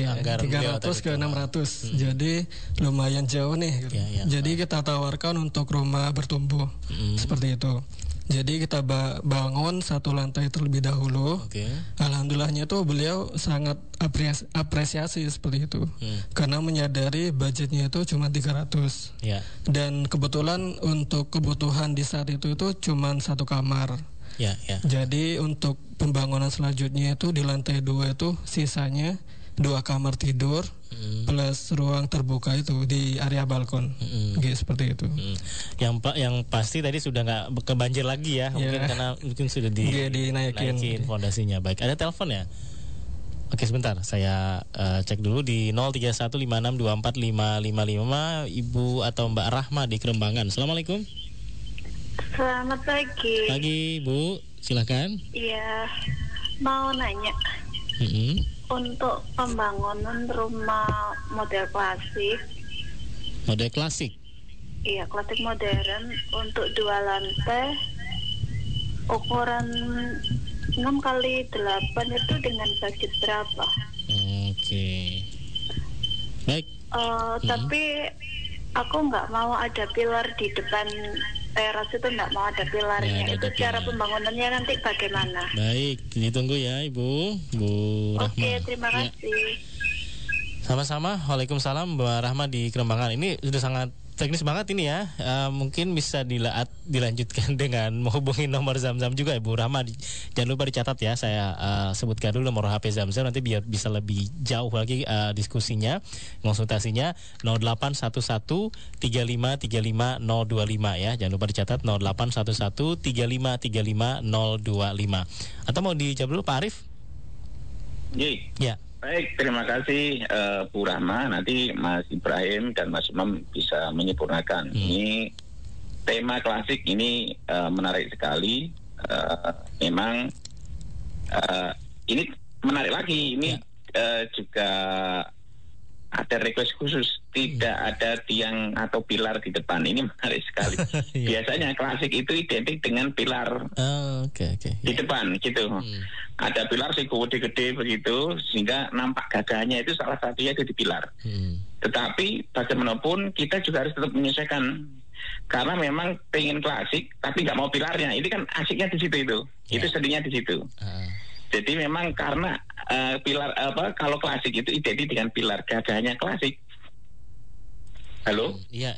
ke 600. Jadi lumayan jauh nih gitu. Jadi kita tawarkan untuk rumah bertumbuh seperti itu. Jadi kita bangun 1 lantai terlebih dahulu. Alhamdulillahnya tuh beliau sangat apresiasi seperti itu. Karena menyadari budgetnya itu cuma 300. Dan kebetulan untuk kebutuhan di saat itu cuma 1 kamar. Jadi untuk pembangunan selanjutnya itu di lantai 2 itu sisanya 2 kamar tidur plus ruang terbuka itu di area balkon. Seperti itu. Yang pasti tadi sudah nggak kebanjir lagi ya, mungkin sudah dinaikin fondasinya. Baik, ada telepon ya? Oke, sebentar saya cek dulu di 0315624555 Ibu atau Mbak Rahma di Kerembangan. Assalamualaikum. Selamat pagi. Pagi, Bu. Silakan. Iya, mau nanya. Untuk pembangunan rumah model klasik. Model klasik? Iya, klasik modern untuk 2 lantai ukuran 6x8 itu dengan budget berapa? Baik. Tapi aku nggak mau ada pilar di depan teras itu, nggak mau ada pilarnya. Itu cara pembangunannya nanti bagaimana? Baik, ditunggu ya Ibu, Bu Rahma. Terima kasih. Sama-sama. Waalaikumsalam Mbak Rahma di Kerembangan. Ini sudah sangat teknis banget ini ya. Mungkin bisa dilanjutkan dengan menghubungi nomor Zamzam juga Ibu Rahma. Jangan lupa dicatat ya. Saya sebutkan dulu nomor HP Zamzam nanti biar bisa lebih jauh lagi diskusinya, konsultasinya 0811 35 35 025 ya. Jangan lupa dicatat 0811 35 35 025. Atau mau dijawab dulu Pak Arif? Ya. Baik, terima kasih Bu Rahma. Nanti Mas Ibrahim dan Mas Umam bisa menyempurnakan. Ini tema klasik ini menarik sekali. Memang ini menarik lagi. Ini juga ada request khusus. Tidak ada tiang atau pilar di depan. Ini menarik sekali. Biasanya klasik itu identik dengan pilar di depan gitu. Ada pilar sih gede-gede begitu, sehingga nampak gagahnya itu salah satunya itu di pilar. Tetapi bagaimanapun kita juga harus tetap menyesuaikan, karena memang pengen klasik tapi nggak mau pilarnya. Ini kan asiknya di situ itu sedihnya di situ. Jadi memang karena pilar kalau klasik itu identik dengan pilar, gagahnya klasik. Halo? Iya.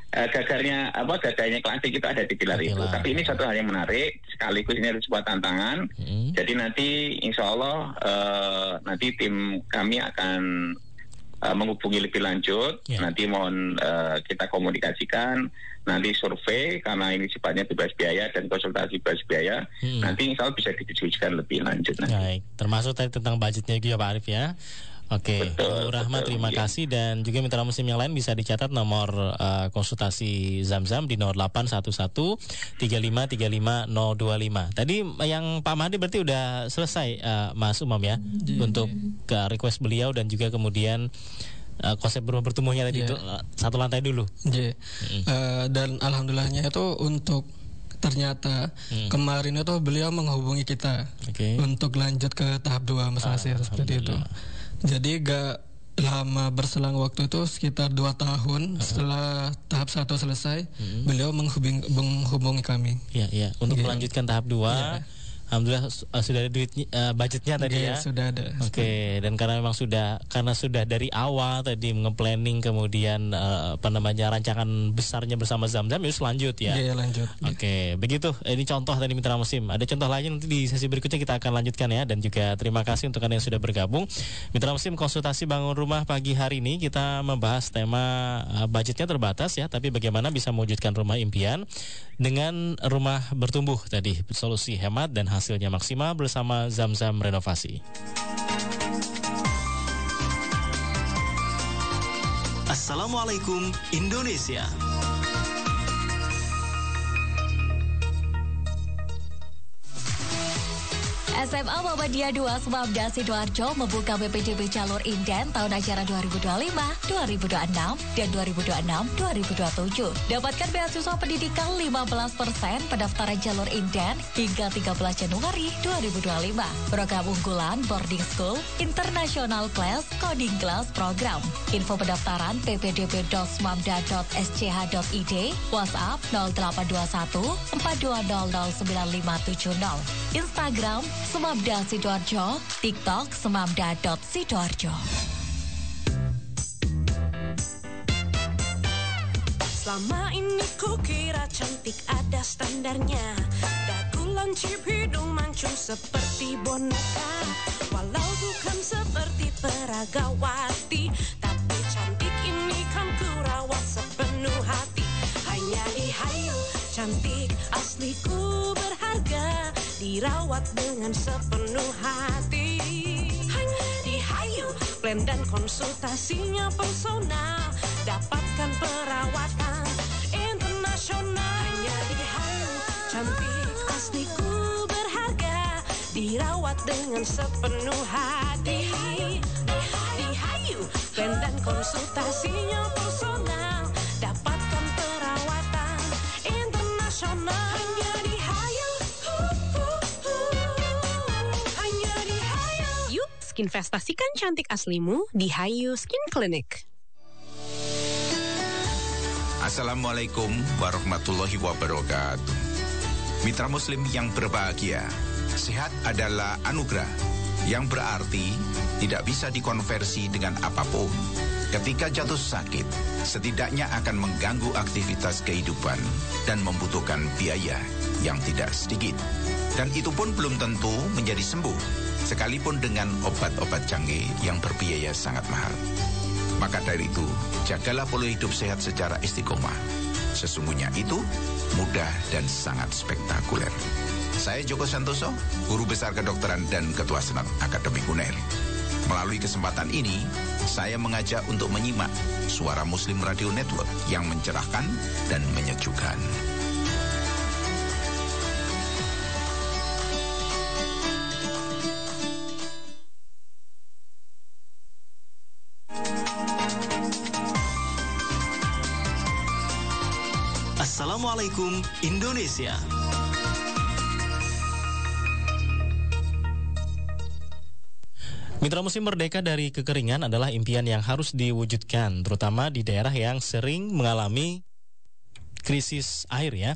Gagahnya klasik itu ada di pilar itu. Tapi ini satu hal yang menarik, sekaligus ini ada sebuah tantangan. Jadi nanti insya Allah nanti tim kami akan menghubungi lebih lanjut. Nanti mohon kita komunikasikan, nanti survei karena ini sifatnya bebas biaya dan konsultasi bebas biaya. Nanti insya Allah bisa didiskusikan lebih lanjut. Baik, termasuk tadi tentang budgetnya juga Pak Arif ya. Oke, Bu Rahma terima kasih, dan juga mitra muslim yang lain bisa dicatat nomor konsultasi Zamzam di 0811 35 35 025. Tadi yang Pak Mahdi berarti udah selesai Mas Umam ya, untuk request beliau dan juga kemudian konsep berubah bertumbuhnya tadi itu satu lantai dulu. Dan alhamdulillahnya itu untuk ternyata kemarin itu beliau menghubungi kita untuk lanjut ke tahap 2 Mas Nasir seperti itu. Jadi gak lama berselang waktu itu sekitar 2 tahun setelah tahap 1 selesai, beliau menghubungi kami. Iya. Untuk melanjutkan tahap 2. Alhamdulillah sudah ada budgetnya tadi ya. Sudah ada. Dan karena memang sudah dari awal tadi nge-planning, kemudian rancangan besarnya bersama Zamzam, ya lanjut ya. Iya, lanjut. Begitu. Ini contoh tadi mitra muslim. Ada contoh lain nanti di sesi berikutnya kita akan lanjutkan ya, dan juga terima kasih untuk Anda yang sudah bergabung. Mitra muslim, konsultasi bangun rumah pagi hari ini kita membahas tema budgetnya terbatas ya, tapi bagaimana bisa mewujudkan rumah impian dengan rumah bertumbuh tadi, solusi hemat dan hasilnya maksimal bersama Zamzam Renovasi. Assalamualaikum Indonesia. SMA Muhammadiyah 2 Sumamda Sidoarjo membuka PPDB jalur inden tahun ajaran 2025, 2026, dan 2026-2027. Dapatkan beasiswa pendidikan 15% pendaftaran jalur inden hingga 13 Januari 2025. Program unggulan boarding school, international class, coding class program. Info pendaftaran ppdb.sumamda.sch.id, WhatsApp 0821 42009570, Instagram Sumamda Sidoarjo, TikTok sumamda.sidoarjo. Selama ini kukira cantik ada standarnya, dagu lancip hidung mancung seperti boneka. Walau bukan seperti Peragawati, tapi cantik ini kan kurawat sepenuh hati. Hanya dihayu cantik asliku berharga, dirawat dengan sepenuh hati. Hanya dihayu plan dan konsultasinya personal, dapatkan perawatan internasional. Hanya dihayu cantik asliku berharga, dirawat dengan sepenuh hati. Dihayu plan dan konsultasinya personal, dapatkan perawatan internasional. Hanya dihayu. Investasikan cantik aslimu di Hayu Skin Clinic. Assalamualaikum warahmatullahi wabarakatuh. Mitra muslim yang berbahagia, sehat adalah anugerah yang berarti tidak bisa dikonversi dengan apapun. Ketika jatuh sakit, setidaknya akan mengganggu aktivitas kehidupan dan membutuhkan biaya yang tidak sedikit. Dan itu pun belum tentu menjadi sembuh, sekalipun dengan obat-obat canggih yang berbiaya sangat mahal. Maka dari itu, jagalah pola hidup sehat secara istiqomah. Sesungguhnya itu mudah dan sangat spektakuler. Saya Joko Santoso, Guru Besar Kedokteran dan Ketua Senat Akademik UNER. Melalui kesempatan ini, saya mengajak untuk menyimak Suara Muslim Radio Network yang mencerahkan dan menyejukkan. Assalamualaikum Indonesia. Mitra Muslim merdeka dari kekeringan adalah impian yang harus diwujudkan, terutama di daerah yang sering mengalami krisis air ya.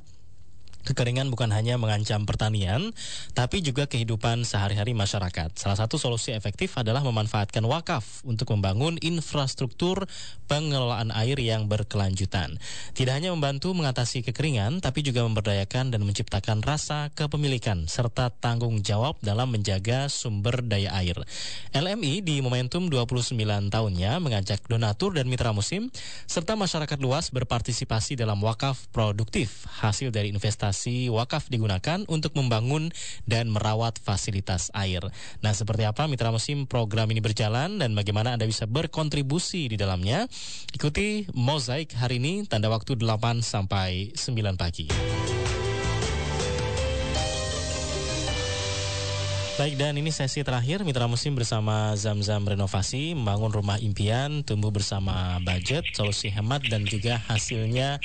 Kekeringan bukan hanya mengancam pertanian, tapi juga kehidupan sehari-hari masyarakat. Salah satu solusi efektif adalah memanfaatkan wakaf untuk membangun infrastruktur pengelolaan air yang berkelanjutan. Tidak hanya membantu mengatasi kekeringan, tapi juga memberdayakan dan menciptakan rasa kepemilikan serta tanggung jawab dalam menjaga sumber daya air. LMI di momentum 29 tahunnya mengajak donatur dan mitra muslim serta masyarakat luas berpartisipasi dalam wakaf produktif. Hasil dari investasi wakaf digunakan untuk membangun dan merawat fasilitas air. Nah, seperti apa mitra muslim program ini berjalan dan bagaimana Anda bisa berkontribusi di dalamnya? Ikuti Mozaik hari ini, tanda waktu 8 sampai 9 pagi. Baik, dan ini sesi terakhir Mitra Muslim bersama Zamzam Renovasi, membangun rumah impian, tumbuh bersama budget, solusi hemat dan juga hasilnya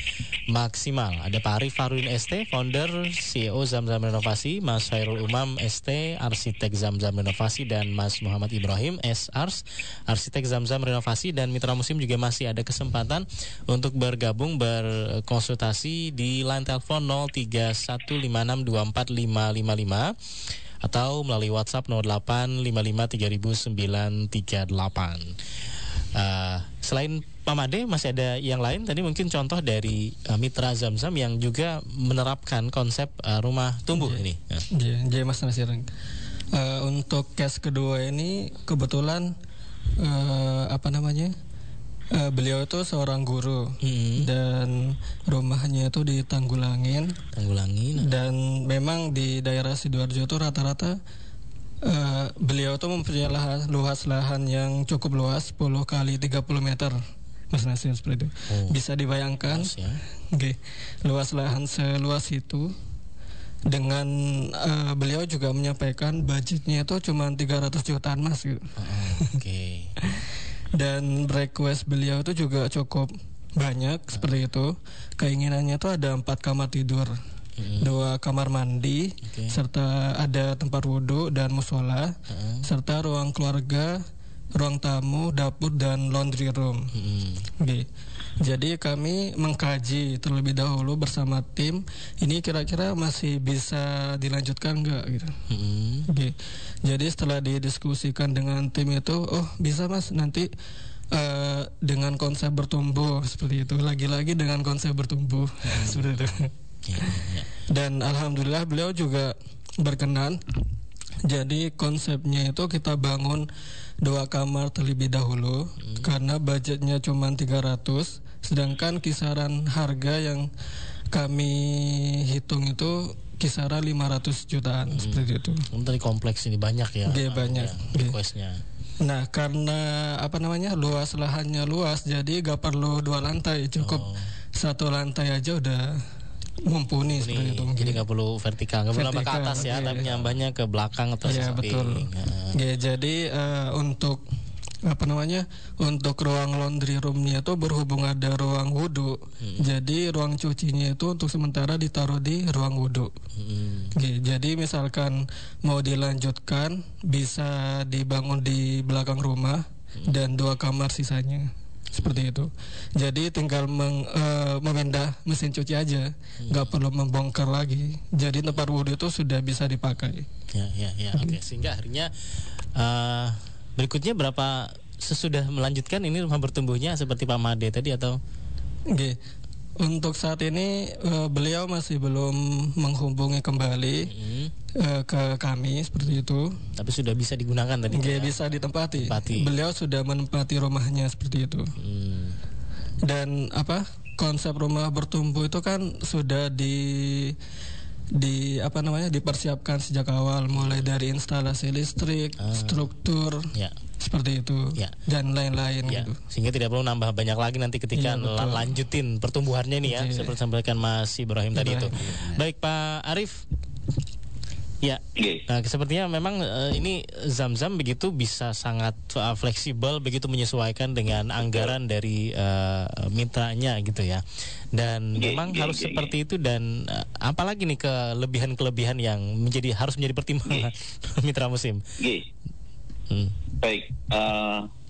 maksimal. Ada Pak Arif Farudin ST, founder CEO Zamzam Renovasi, Mas Khairul Umam ST, arsitek Zamzam Renovasi, dan Mas Muhammad Ibrahim SARS, arsitek Zamzam Renovasi. Dan Mitra Muslim juga masih ada kesempatan untuk bergabung berkonsultasi di line telepon 0315624555 atau melalui WhatsApp 0855300938. Selain Pak Made, masih ada yang lain. Tadi mungkin contoh dari mitra Zamzam yang juga menerapkan konsep rumah tumbuh ini. Jadi Mas Nasir, untuk case kedua ini kebetulan beliau itu seorang guru dan rumahnya itu di Tanggulangin. Dan memang di daerah Sidoarjo itu rata-rata beliau itu mempunyai luas lahan yang cukup luas, 10 kali 30 meter. Mas Nasir, seperti itu. Bisa dibayangkan luas lahan seluas itu. Dengan beliau juga menyampaikan budgetnya itu cuma 300 jutaan Mas gitu. Dan request beliau itu juga cukup banyak seperti itu. Keinginannya itu ada 4 kamar tidur, 2 kamar mandi, serta ada tempat wudhu dan musola, serta ruang keluarga, ruang tamu, dapur dan laundry room. Jadi kami mengkaji terlebih dahulu bersama tim, ini kira-kira masih bisa dilanjutkan nggak gitu. Jadi setelah didiskusikan dengan tim itu, oh bisa Mas, nanti dengan konsep bertumbuh seperti itu, lagi-lagi dengan konsep bertumbuh seperti itu. Dan alhamdulillah beliau juga berkenan. Jadi konsepnya itu kita bangun 2 kamar terlebih dahulu karena budgetnya cuma 300, sedangkan kisaran harga yang kami hitung itu kisaran 500 jutaan seperti itu. Dari kompleks ini banyak ya. Banyak requestnya. Nah, karena luas lahannya luas, jadi gak perlu 2 lantai, cukup 1 lantai aja udah mumpuni seperti itu. Jadi nggak perlu vertikal, nggak perlu nambah ke atas ya, tapi nyambahnya ke belakang atau betul. Jadi untuk untuk ruang laundry roomnya itu berhubung ada ruang wudhu, jadi ruang cucinya itu untuk sementara ditaruh di ruang wudhu. Jadi misalkan mau dilanjutkan bisa dibangun di belakang rumah dan 2 kamar sisanya. Seperti itu. Jadi tinggal memindah mesin cuci aja, nggak perlu membongkar lagi. Jadi tempat wudhu itu sudah bisa dipakai. Oke. Sehingga akhirnya berikutnya berapa sesudah melanjutkan ini rumah bertumbuhnya seperti Pak Made tadi atau? Oke. Untuk saat ini beliau masih belum menghubungi kembali ke kami seperti itu. Tapi sudah bisa digunakan tadi? Nggak bisa ditempati. Beliau sudah menempati rumahnya seperti itu. Dan konsep rumah bertumbuh itu kan sudah dipersiapkan sejak awal, mulai dari instalasi listrik, struktur, seperti itu, dan lain-lain gitu. Sehingga tidak perlu nambah banyak lagi nanti ketika lanjutin pertumbuhannya nih ya, seperti sampaikan Mas Ibrahim tadi itu. Baik Pak Arif. Ya, nah sepertinya memang ini Zamzam begitu bisa sangat fleksibel begitu menyesuaikan dengan anggaran dari mitranya gitu ya. Dan memang harus seperti itu dan apalagi nih kelebihan-kelebihan yang harus menjadi pertimbangan mitra musim. Baik,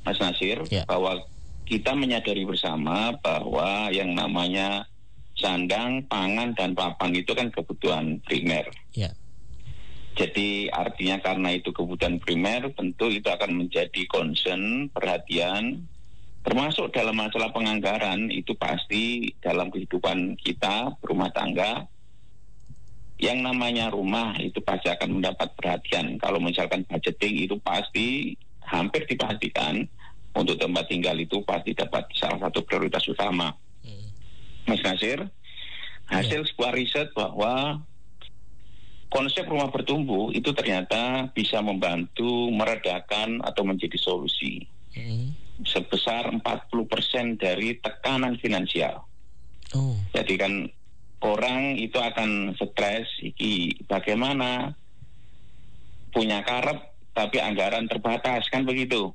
Mas Nasir, bahwa kita menyadari bersama bahwa yang namanya sandang, pangan dan papan itu kan kebutuhan primer. Jadi artinya karena itu kebutuhan primer, tentu itu akan menjadi concern, perhatian, termasuk dalam masalah penganggaran. Itu pasti dalam kehidupan kita berumah tangga, yang namanya rumah itu pasti akan mendapat perhatian. Kalau misalkan budgeting itu pasti hampir dipastikan untuk tempat tinggal itu pasti dapat salah satu prioritas utama. Mas Nasir, hasil sebuah riset bahwa konsep rumah bertumbuh itu ternyata bisa membantu meredakan atau menjadi solusi sebesar 40% dari tekanan finansial. Jadi kan orang itu akan stres, bagaimana punya karep tapi anggaran terbatas, kan begitu.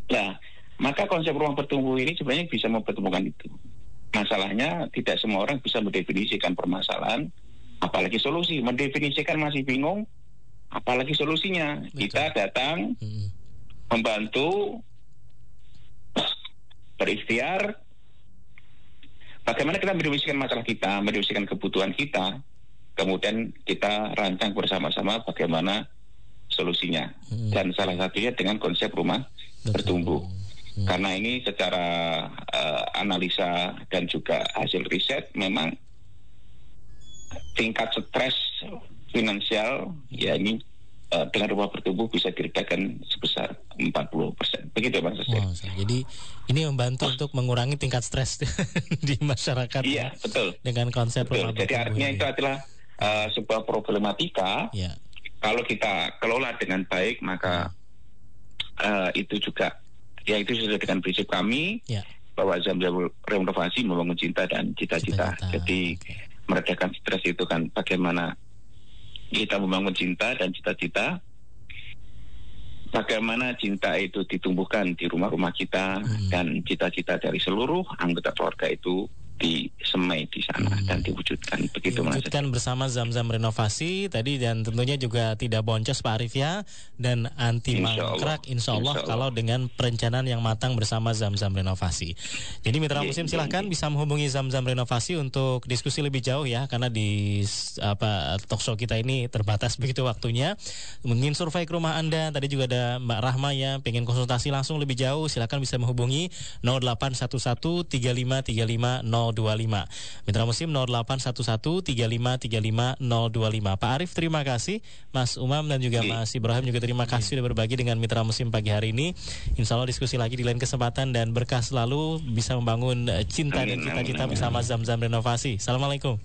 Nah, maka konsep rumah bertumbuh ini sebenarnya bisa mempertemukan itu. Masalahnya tidak semua orang bisa mendefinisikan permasalahan, apalagi solusi. Mendefinisikan masih bingung, apalagi solusinya. Kita datang membantu, berikhtiar, bagaimana kita mendefinisikan masalah kita, mendefinisikan kebutuhan kita, kemudian kita rancang bersama-sama bagaimana solusinya. Dan salah satunya dengan konsep rumah bertumbuh. Karena ini secara analisa dan juga hasil riset memang tingkat stres finansial ini dengan rumah bertumbuh bisa diredakan sebesar 40%. Begitu Bang Sesir. Jadi ini membantu untuk mengurangi tingkat stres di masyarakat. Iya, betul. Dengan konsep rumah bertumbuh. Jadi artinya itu adalah sebuah problematika. Kalau kita kelola dengan baik, maka itu juga itu sesuai dengan prinsip kami bahwa Zamzam Renovasi membangun cinta dan cita-cita. Jadi meredakan stres itu kan bagaimana kita membangun cinta dan cita-cita, bagaimana cinta itu ditumbuhkan di rumah-rumah kita dan cita-cita dari seluruh anggota keluarga itu disemai di sana dan diwujudkan. Begitu Mas. Diwujudkan bersama Zamzam Renovasi tadi, dan tentunya juga tidak boncos Pak Arif ya, dan anti mangkrak insya Allah kalau dengan perencanaan yang matang bersama Zamzam Renovasi. Jadi mitra musim silahkan bisa menghubungi Zamzam Renovasi untuk diskusi lebih jauh ya, karena di talkshow kita ini terbatas begitu waktunya. Mungkin survei ke rumah Anda, tadi juga ada Mbak Rahma ya, pengen konsultasi langsung lebih jauh, silakan bisa menghubungi 0811 3535 025. Mitra musim 08113535 025. Pak Arif terima kasih, Mas Umam dan juga Mas Ibrahim juga terima kasih sudah berbagi dengan mitra musim pagi hari ini. Insya Allah diskusi lagi di lain kesempatan dan berkah selalu bisa membangun cinta dan cita-cita bersama Zamzam Renovasi. Assalamualaikum.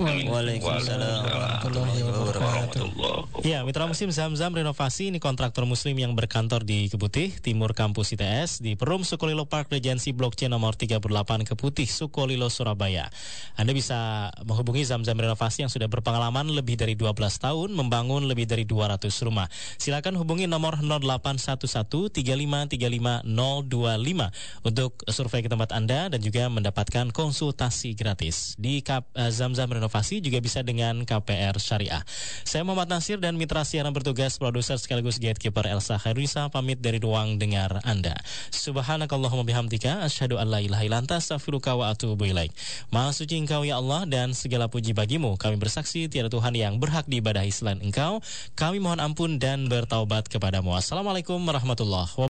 Waalaikumsalam warahmatullahi wabarakatuh. Ya, mitra musim Zamzam Renovasi ini kontraktor muslim yang berkantor di Keputih, Timur Kampus ITS, di Perum Sukolilo Park Regency Blok C nomor 38 Keputih, Sukolilo, Surabaya. Anda bisa menghubungi Zamzam Renovasi yang sudah berpengalaman lebih dari 12 tahun membangun lebih dari 200 rumah. Silakan hubungi nomor 0811 3535 025 untuk survei ke tempat Anda dan juga mendapatkan konsultasi gratis. Di Zamzam Renovasi juga bisa dengan KPR Syariah. Saya Muhammad Nasir dan mitra siaran bertugas produser sekaligus gatekeeper Elsa Khairunisa pamit dari ruang dengar Anda. Subhanakallahumma bihamdika asyhadu an la ilaha illa anta astaghfiruka wa atubu ilaik. Maha suci Engkau ya Allah dan segala puji bagimu. Kami bersaksi tiada Tuhan yang berhak diibadahi selain Engkau. Kami mohon ampun dan bertaubat kepadamu. Assalamualaikum warahmatullahi wabarakatuh.